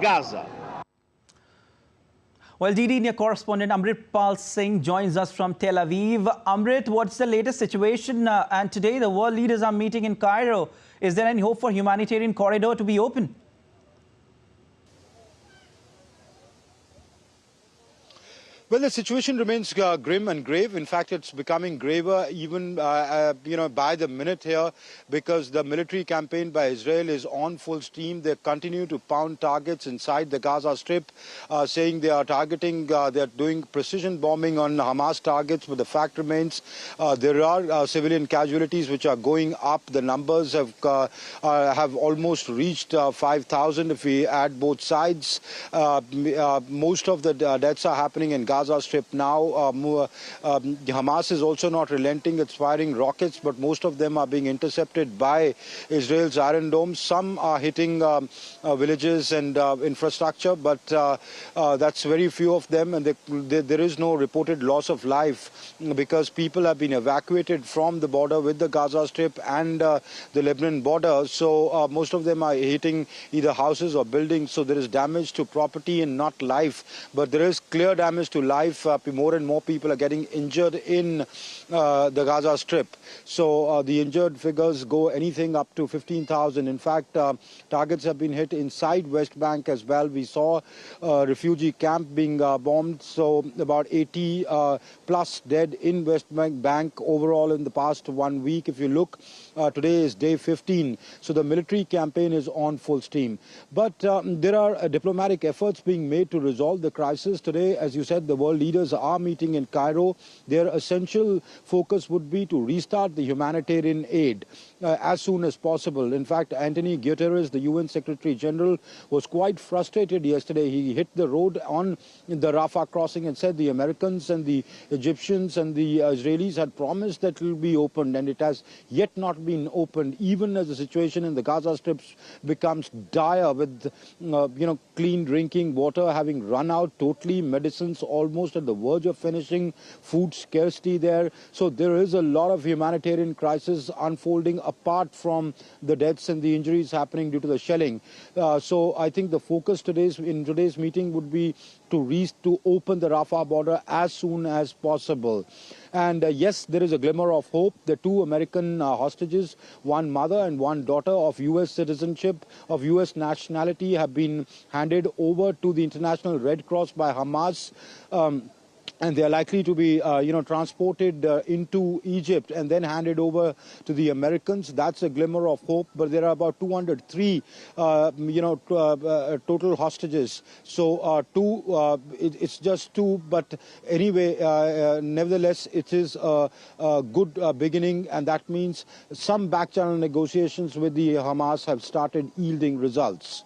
Gaza. Well, DD correspondent Amritpal Singh joins us from Tel Aviv. Amrit, what's the latest situation? And today the world leaders are meeting in Cairo. Is there any hope for humanitarian corridor to be open? Well, the situation remains grim and grave. In fact, it's becoming graver even, by the minute here, because the military campaign by Israel is on full steam. They continue to pound targets inside the Gaza Strip, saying they are targeting, they're doing precision bombing on Hamas targets. But the fact remains there are civilian casualties which are going up. The numbers have almost reached 5,000 if we add both sides. Most of the deaths are happening in Gaza Strip now. Hamas is also not relenting. It's firing rockets, but most of them are being intercepted by Israel's Iron Dome. Some are hitting villages and infrastructure, but that's very few of them, and there is no reported loss of life because people have been evacuated from the border with the Gaza Strip and the Lebanon border. So most of them are hitting either houses or buildings, so there is damage to property and not life, but there is clear damage to life. More and more people are getting injured in the Gaza Strip. So the injured figures go anything up to 15,000. In fact, targets have been hit inside West Bank as well. We saw a refugee camp being bombed. So about 80 plus dead in West Bank overall in the past 1 week. If you look, today is day 15. So the military campaign is on full steam. But there are diplomatic efforts being made to resolve the crisis. Today, as you said, the world leaders are meeting in Cairo. Their essential focus would be to restart the humanitarian aid as soon as possible. In fact, Antonio Guterres, the UN Secretary General, was quite frustrated yesterday. He hit the road on the Rafah crossing and said the Americans and the Egyptians and the Israelis had promised that it will be opened, and it has yet not been opened, even as the situation in the Gaza Strip becomes dire with clean drinking water having run out totally, medicines almost at the verge of finishing, food scarcity there. So there is a lot of humanitarian crisis unfolding apart from the deaths and the injuries happening due to the shelling. So I think the focus in today's meeting would be to open the Rafah border as soon as possible. And yes, there is a glimmer of hope. The two American hostages, one mother and one daughter of U.S. citizenship, of U.S. nationality, have been handed over to the International Red Cross by Hamas. And they are likely to be, transported into Egypt and then handed over to the Americans. That's a glimmer of hope. But there are about 203, total hostages. So it's just two. But anyway, nevertheless, it is a good beginning. And that means some back-channel negotiations with the Hamas have started yielding results.